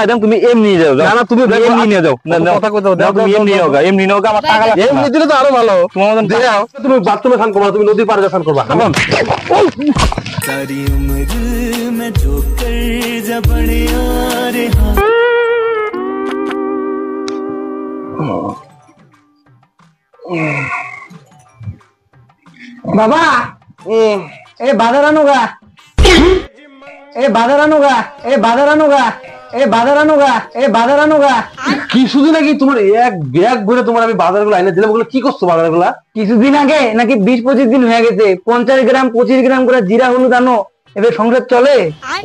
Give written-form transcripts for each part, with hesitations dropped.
একদম তুমি এমনি যাও না না তুমি এমনি নিয়ে যাও না কথা কই দাও তুমি এমনি নাও এমনি নাও আমার টাকা লাগবে এমনি দিলে তো আরো ভালো তোমার মতন দাও তুমি বাথরুমে স্নান করবা তুমি নদীর পাড়ে স্নান করবা কেমন सारी उम्र में जो कर जबड़े रे বাবা এ বাজার আনোগা এ বাজার আনোগা এ বাজার আনোগা এ বাজার আনোগা এ বাজার আনোগা কিছুদিন আগে তোমার এক ব্যাগ ভরে তোমার আমি বাজারগুলো এনে দিলাম ওগুলো কি করছো বাজারগুলো কিছুদিন আগে নাকি 20-25 দিন হয়ে গেছে 50 গ্রাম 25 গ্রাম করে জিরা হলুদ আনো এবার সংসার চলে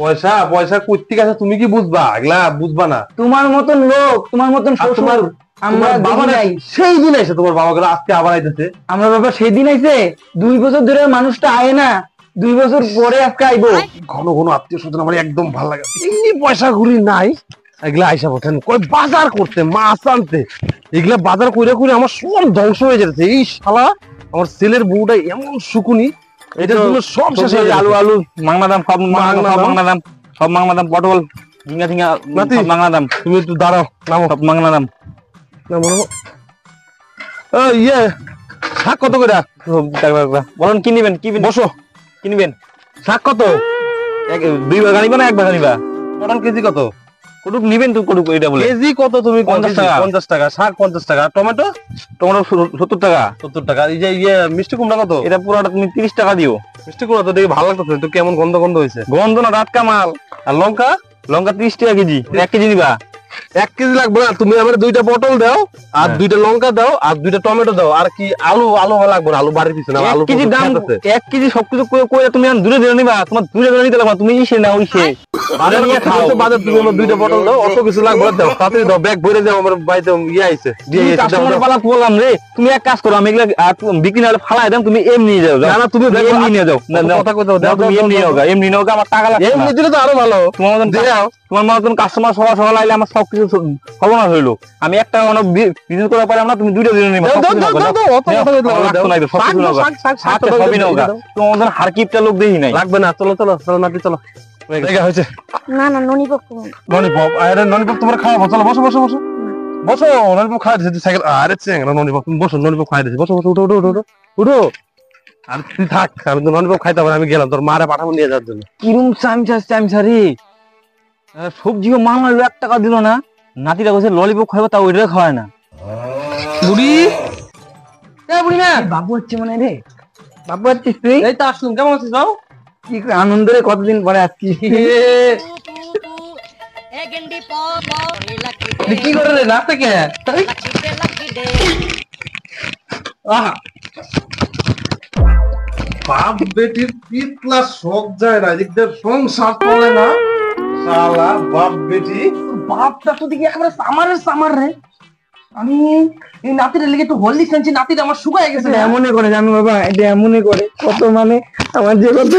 পয়সা পয়সা কইতে আছে তুমি কি বুঝবা এগুলা বুঝবা না তোমার মতন লোক তোমার মতন শ্বশুর আমরা বাবা নাই সেই দিন এসে তোমার বাবা গেল আজকে আবার আইতেছে আমরা বাবা সেই দিন আইছে 2 বছর ধরে মানুষটা আয় না 2 বছর পরে আজকে আইবো ঘন ঘন আত্মীয় স্বজন আমার একদম ভালো লাগে এমনি পয়সা ঘুরি নাই এগুলা আইসা বলছেন কই বাজার করতে মাছ আনতে এগুলা বাজার কইরা কইরা আমার সব ধ্বংস হয়ে যাচ্ছে এই শালা আমার ছেলের বউটা এমন শুকুনি এটার জন্য সব শেষ হয়ে আলু আলু মাংনা দাম সব মাংনা দাম সব মাংনা দাম পটল ঝিঙ্গা ঝিঙ্গা সব মাংনা দাম তুমি একটু দাঁড়াও নামো সব মাংনা দাম ইয়ে শাক কত করে বলুন কি নিবেন কি বসো কিনবেন শাক কত 2 ভাগ আনিবা না 1 ভাগ আনিবা পটল কেজি কত কটুক নিবেন তুমি কটুক এটা বলে কেজি কত তুমি 50 টাকা শাক 50 টাকা টমেটো টমেটো 70 টাকা 70 টাকা এই যে ইয়ে মিষ্টি কুমড়া কত এটা পুরোটা তুমি 30 টাকা দিও মিষ্টি কুমড়া তো দেখি ভালো লাগতেছে তো কেমন গন্ধ গন্ধ হইছে গন্ধ না টাটকা মাল আর লঙ্কা লঙ্কা 30 টাকা কেজি 1 কেজি নিবা 1 কেজি লাগবে না তুমি আমার 2টা পটল দাও আর 2টা লঙ্কা দাও আর 2টা টমেটো দাও আর কি আলু আলু লাগবে না আলু বাড়ির পিছনে আলু কেজি দাম 1 কেজি সবকিছু কইরা তুমি আর দূরে দূরে নিবা তোমার দূরে দূরে নিতে লাগবে তুমি ইসে না ওইসে বাজার নিয়ে খাও তো বাজার তুমি আমার 2টা পটল দাও অত কিছু লাগবে দাও তাড়াতাড়ি দাও ব্যাগ ভরে দাও আমার বাড়িতে ইয়ে আইছে দিয়ে কাস্টমার পালা বললাম রে তুমি এক কাজ করো আমি এগুলা বিক্রি না হলে ফালাই দাও তুমি এমনি নিয়ে যাও না তুমি এমনি নিয়ে যাও কথা কই দাও তুমি এমনি নিয়ে যাও এমনি নাও আমার টাকা লাগবে এমনি দিলে তো আরো ভালো তোমার মতন দাও তোমার মতন কাস্টমার সবার সবার আইলে আমার সবকিছু সর্বনাশ হইলো আমি একটা কোনো বিজনেস করার পরে আমরা তুমি 2টা দিন নিবা তোমার হারকিপটা লোক দেখি নাই লাগবে না চলো চলো চলো নাতি চলো হয়েছে না না ননিপপ ললিপপ আরে ললিপপ তোমার খাওয়াবো চলো বসো বসো বসো বসো ললিপপ খাওয়া দিয়েছি সাইকেল আরে চেঙ্গা ললিপপ তুমি বসো ললিপপ খাওয়া দিয়েছি বসো বসো উঠো উঠো উঠো উঠো আর তুই থাক আমি তো ললিপপ খাইতে পারি আমি গেলাম তোর মারে পাঠাবো নিয়ে যাওয়ার জন্য কিরম চামচারি সবজিও মাংলো 1 টাকা দিল না নাতিরা কইছে ললিপপ খাইবো তা ওইটা খাওয়ায় না বুড়ি এ বুড়ি না বাবু হচ্ছে মনে রে বাবু হচ্ছে তুই এই তো আসলুম কেমন আছিস বাবু কি আনন্দ রে কতদিন পরে আজকে কি করে রে নাচতে কে বাপ বেটির পিতলা শোক যায় না এদিক দিয়ে সংসার চলে না শালা বাপ বেটি বাপটা তো দেখি একেবারে সামার রে আমি এই নাতির লেগে একটু হলদি খাচ্ছি নাতিটা আমার শুকায় গেছে এমনই করে জানো বাবা এটা এমনই করে কত মানে আমার যে কত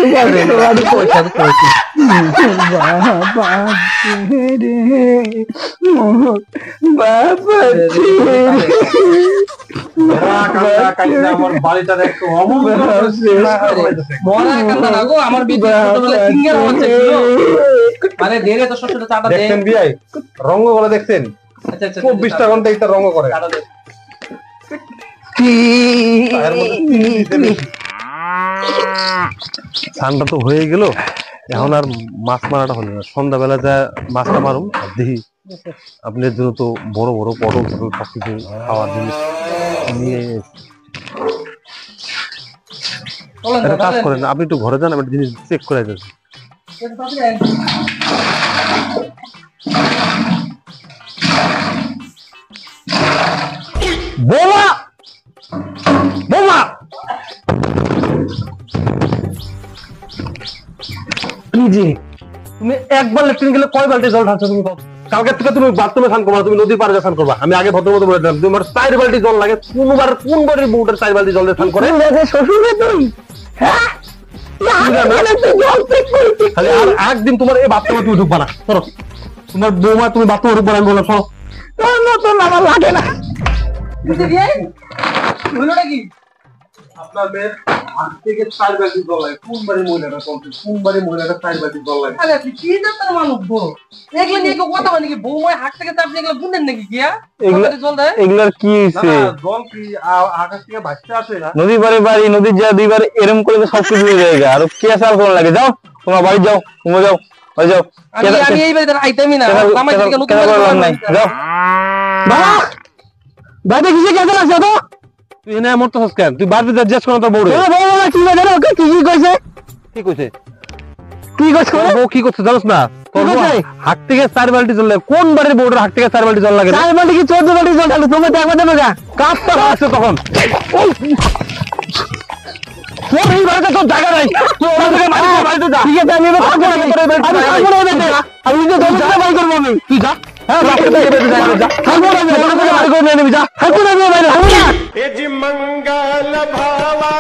আমার বাড়িটা একটু আমার মানে দেরে তো শ্বশুর চাটা দেখছেন বিয়াই রঙ করে দেখছেন 24টা ঘন্টা এটা রঙ করে ঠান্ডা তো হয়ে গেল এখন আর মাছ মারাটা হলো না সন্ধ্যাবেলা যা মাছটা মারুম দেখি আপনার জন্য তো বড় বড় পটল ফটল সবকিছু খাওয়ার জিনিস নিয়ে কাজ করেন আপনি একটু ঘরে যান আমি জিনিস চেক করে যাচ্ছি বোমা বোমা কি যে তুমি একবার লেট্রিন গেলে কয় বালতি জল ঢালছো তুমি কালকে থেকে তুমি বাথরুমে স্নান করবা তুমি নদীর পাড়ে স্নান করবা আমি আগে ভদ্র মতো বলে দিলাম তোমার 4 বালতি জল লাগে কোনবার কোন বাড়ির বউটার 4 বালতি জল দিয়ে স্নান করে শ্বশুর তুই হ্যাঁ খালি আর একদিন তোমার এই বাথরুমে তুমি ঢুকবা না চলো তোমার বৌমা তুমি বাথরুমে ঢুকবা না বলো চলো আমার লাগে না আপনার মেয়ে হাত থেকে 4 বালতি জল লাগে কোন বাড়ি মহিলাটা চলছে কোন বাড়ি মহিলাটা 4 বালতি জল লাগে আরে তুই কি জাতের মানুষ গো এগুলো নিয়ে কেউ কথা বলে নাকি বৌমায় হাত থেকে চাপ দিয়ে এগুলো বুনেন নাকি গিয়া এগুলা জল দেয় এগুলার কি না হইছে না জল কি আকাশ থেকে ভাসতে আসে না নদী পারে বাড়ি নদীর যা দুইবার এরম করে তো সব কিছু হয়ে যায় আর কে সাল কোন লাগে যাও তোমরা বাড়ি যাও তোমরা যাও বাড়ি যাও আমি এই বাড়িতে আইতামই না জামাই থেকে নতুন কেন করে করলাম নাই যাও বাবা বাইরে কিসে কেন আছে তো তুই এনে মরতে হস কেন তুই বাড়িতে যা জিজ্ঞেস করো তোর বউরে বাবা কি জানো কি কইছে কি কইছে কি কইছে বউ কি করছে জানোস না তোর হাত থেকে 4 বালতি জল লাগে কোন বাড়ির বউটার হাত থেকে 4 বালতি জল লাগে 4 বালতি কি 14 বালতি জল ঢালো তুমি দেখবা দেবে না কাজটা আছে তখন তোর এই বাড়িতে তোর জায়গা নাই তুই ওরা থেকে বাড়িতে যা ঠিক আছে আমি এবার কাজ করে আমি যে দমটা বাই করব আমি তুই যা হ্যাঁ বাড়িতে যা যা কাজ করে আমি বাড়ি করে নিয়ে নিবি যা কাজ করে আমি বাইরে मंगल भावा